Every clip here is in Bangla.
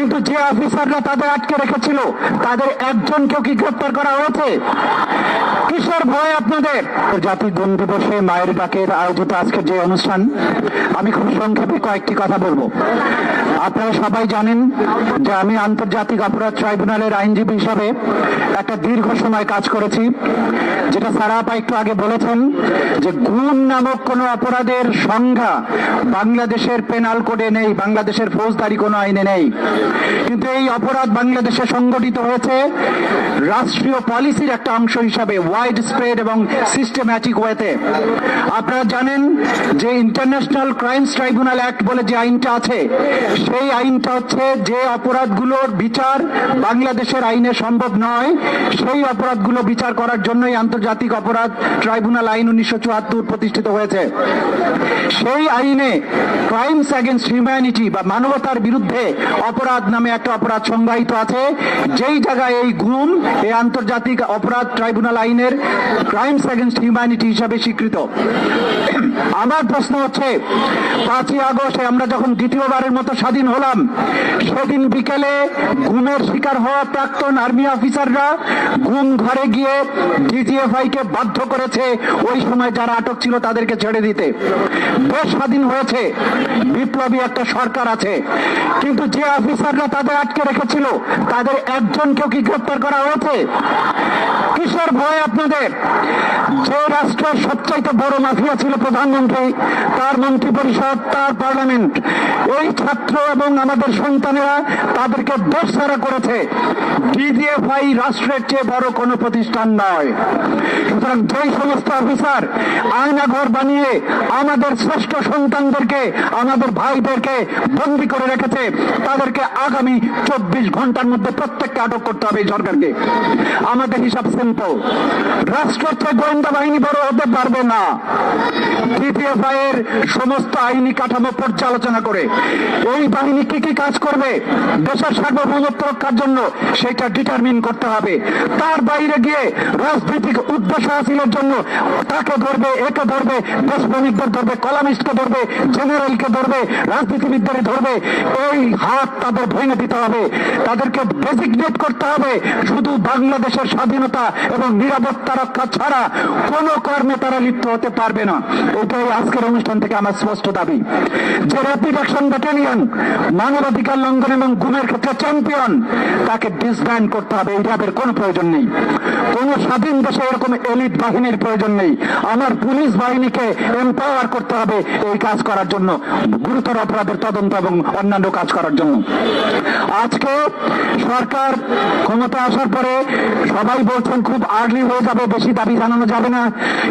কিন্তু যে অফিসাররা তাদের আটকে রেখেছিল তাদের একজনকেও কি গ্রেপ্তার করা হয়েছে? কিসের ভয় আপনাদের? জাতির গুণ দিবসে মায়ের ডাকের আয়োজিত আজকের যে অনুষ্ঠান, আমি খুব সংক্ষেপে কয়েকটি কথা বলবো। আপনারা সবাই জানেন যে আমি আন্তর্জাতিক অপরাধ ট্রাইব্যুনালের আইনজীবী হিসাবে একটা দীর্ঘ সময় কাজ করেছি, যেটা স্যার আপা একটু আগে বলেছেন যে গুম নামক কোনো অপরাধের সংজ্ঞা বাংলাদেশের পেনাল কোডে নেই, বাংলাদেশের ফৌজদারি কোনো আইনে নেই। কিন্তু এই অপরাধ বাংলাদেশে সংগঠিত হয়েছে রাষ্ট্রীয় পলিসির একটা অংশ হিসাবে, ওয়াইড স্প্রেড এবং সিস্টেম্যাটিক ওয়েতে। আপনারা জানেন যে ইন্টারন্যাশনাল ক্রাইমস ট্রাইব্যুনাল অ্যাক্ট বলে যে আইনটা আছে, সেই আইনটা হচ্ছে যে অপরাধগুলোর বিচার বাংলাদেশের আইনে সম্ভব নয়, সেই অপরাধগুলো বিচার করার জন্যই আন্তর্জাতিক অপরাধ ট্রাইব্যুনাল আইন 1974 প্রতিষ্ঠিত হয়েছে। সেই আইনে ক্রাইমস এগেইনস্ট হিউম্যানিটি বা মানবতার বিরুদ্ধে অপরাধ নামে একটা অপরাধ সংজ্ঞায়িত আছে, যেই জায়গায় এই গুম এই আন্তর্জাতিক অপরাধ ট্রাইব্যুনাল আইনের ক্রাইমস এগেইনস্ট হিউম্যানিটি হিসাবে স্বীকৃত। আমার প্রশ্ন হচ্ছে 5ই আগস্ট আমরা যখন দ্বিতীয়বারের মতো স্বাধীন হলাম, সেদিন বিকেলে গুমের শিকার হওয়া প্রাক্তন আর্মি অফিসাররা গুম ঘরে গিয়ে ডিজিএফআই কে বাধ্য করেছে ওই সময় যারা আটক ছিল তাদেরকে ছেড়ে দিতে। দেশ স্বাধীন হয়েছে, বিপ্লবী একটা সরকার আছে, কিন্তু যে অফিসাররা তাদের আটকে রেখেছিল তাদের একজনকেও কি গ্রেপ্তার করা হয়েছে? কিসের ভয় আপনাদের? যে রাষ্ট্রের সবচাইতে বড় মাফিয়া ছিল প্রধানমন্ত্রী, তার মন্ত্রী পরিষদ, তার পার্লামেন্ট, এই ছাত্র এবং আমাদের সন্তানেরা তাদেরকে দোষারা করেছে। ডিজিএফআই রাষ্ট্রের চেয়ে বড় কোনো প্রতিষ্ঠান নয়। সুতরাং যেই সমস্ত অফিসার আয়নাঘর বানিয়ে আমাদের শ্রেষ্ঠ সন্তানদেরকে, আমাদের ভাইদেরকে বন্দী করে রেখেছে, তাদেরকে আগামী 24 ঘন্টার মধ্যে প্রত্যেককে আটক করতে হবে এই সরকারকে। আমাদের হিসাব সিম্পল, রাষ্ট্রের চেয়ে গোয়েন্দা বাহিনী বড় হতে পারবে না। ডিজিএফআই এর সমস্ত আইনি কাঠামো পর্যালোচনা করে এই বাহিনী কি কি কাজ করবে দেশের সার্বভৌমত্ব রক্ষার জন্য সেটা ডিটারমিন করতে হবে। তার বাইরে গিয়ে রাজনৈতিক উদ্দেশ্য হাসিলের জন্য তাকে ধরবে, একে ধরবে, দেশপ্রেমিকদের ধরবে, কলামিস্টকে ধরবে, জেনারেলকে ধরবে, রাজনীতিবিদদের ধরবে, এই হাত তাদের ভেঙে দিতে হবে। তাদেরকে ডেজিগনেট করতে হবে শুধু বাংলাদেশের স্বাধীনতা এবং নিরাপত্তা রক্ষা ছাড়া কোনো কর্মে তারা লিপ্ত হতে পারবে না। এটাই আজকের অনুষ্ঠান থেকে আমার স্পষ্ট দাবি। যে র্যাপিড অ্যাকশন ব্যাটালিয়ন মানবাধিকার লঙ্ঘন এবং গুমের ক্ষেত্রে চ্যাম্পিয়ন, তাকে ডিসব্যান্ড করতে হবে। এই র্যাবের কোনো প্রয়োজন নেই। কোন স্বাধীন দেশে এরকম এলিট বাহিনীর প্রয়োজন নেই। আমার পুলিশ বাহিনীকে এম্পাওয়ার করতে হবে এই কাজ করার জন্য, গুরুতর অপরাধের তদন্ত এবং অন্যান্য কাজ করার জন্য। আজকে সরকার ক্ষমতা আসার পরে সবাই বলছেন খুব আর্লি হয়ে যাবে, বেশি দাবি জানানো যাবে না।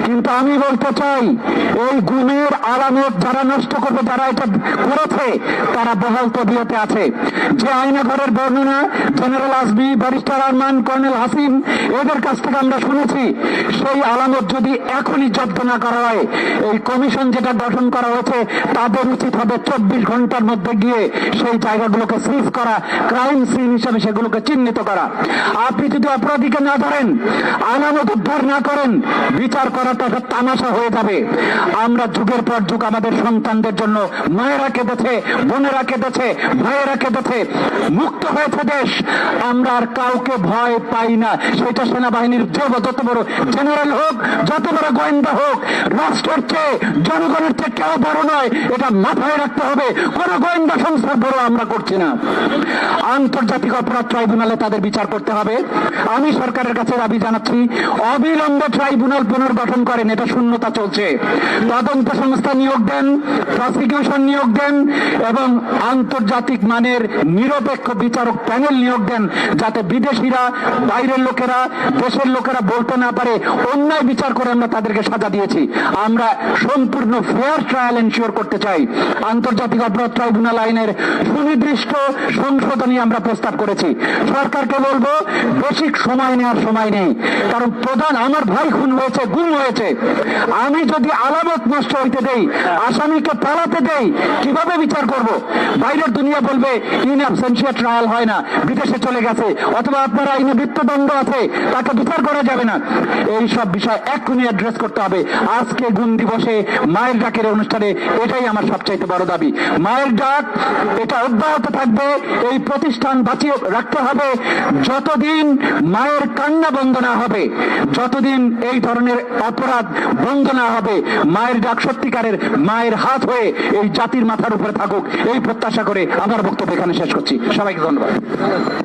কিন্তু আমি বলতে চাই, এই গুমের আলামত যারা নষ্ট করবে, যারা এটা করেছে, তারা বহাল তবিয়তে আছে। যে আয়নাঘরের বর্ণনা general Azmi, barrister Arman, colonel Hashim এদের কাছ থেকে আমরা শুনেছি, সেই আলামত যদি এখনই জব্দ না করা হয়, এই কমিশন যেটা গঠন করা হয়েছে তাদের উচিত হবে 24 ঘন্টার মধ্যে গিয়ে সেই জায়গাগুলোকে সিজ করা, ক্রাইম সিন হিসাবে সেগুলোকে চিহ্নিত করা। আপনি যদি অপরাধীকে না ধরেন, আলামত উদ্ধার না করেন, বিচার করাটা একটা তামাশা হয়ে যাবে। আমরা যুগের পর যুগ আমাদের সন্তানদের জন্য মায়েরা কেঁদেছে, বোনেরা কেঁদেছে, ভাইয়েরা কেঁদেছে, মুক্ত হয়েছে দেশ। আমরা আর কাউকে ভয় পাই না। সেটা সেনাবাহিনীর যত বড় জেনারেল হোক, যত বড় গোয়েন্দা হোক, রাষ্ট্রের চেয়ে জনগণের চেয়ে কেউ বড় নয়, এটা মাথায় রাখতে হবে। কোন গোয়েন্দা সংস্থার বড় আমরা করছি না। আন্তর্জাতিক অপরাধ ট্রাইব্যুনালে তাদের বিচার করতে হবে। আমি সরকারের কাছে দাবি জানাচ্ছি, অবিলম্বে ট্রাইব্যুনাল পুনর্গঠন করেন, এটা শূন্যতা চলছে। তদন্ত সংস্থা নিয়োগ দেন, প্রসিকিউশন নিয়োগ দেন এবং আন্তর্জাতিক মানের নিরপেক্ষ বিচারক প্যানেল নিয়োগ দেন, যাতে বিদেশিরা, বাইরের লোকেরা, দেশের লোকেরা বলতে না পারে অন্যায় বিচার করে আমরা তাদেরকে সাজা দিয়েছি। আমরা সম্পূর্ণ ফেয়ার ট্রায়াল এনশিওর করতে চাই। আন্তর্জাতিক অপরাধ ট্রাইব্যুনাল আইনের সুনির্দিষ্ট সংশোধনী আমরা প্রস্তাব করেছি। সরকারকে বলবো, বেশি সময় নেওয়ার সময় নেই। কারণ প্রধান আমার ভাই খুন হয়েছে, গুম হয়েছে, আমি যদি আলামত নষ্ট হইতে দেই, আসামিকে পালাতে দেই, কিভাবে বিচার করব? বাইরের দুনিয়া বলবে ইন অ্যাবসেন্সিয়া ট্রায়াল হয় না, বিদেশে চলে গেছে, অথবা আপনার আইনে মৃত্যুদণ্ড আছে, তাকে বিচার করা যাবে না। এই সব বিষয় এক্ষুনি অ্যাড্রেস করতে হবে। আজকে গুম দিবসে মায়ের ডাকের অনুষ্ঠানে এটাই আমার সবচাইতে বড় দাবি। মায়ের ডাক এটা অব্যাহত থাকবে। এই প্রতিষ্ঠান বাঁচিয়ে রাখতে হবে যতদিন মায়ের কান্না বন্ধ না হবে, যতদিন এই ধরনের অপরাধ বন্ধ না হবে। মায়ের ডাক সত্যিকারের মায়ের হাত হয়ে এই জাতির মাথার উপরে থাকুক, এই প্রত্যাশা করে আমার বক্তব্য এখানে শেষ করছি। সবাইকে ধন্যবাদ।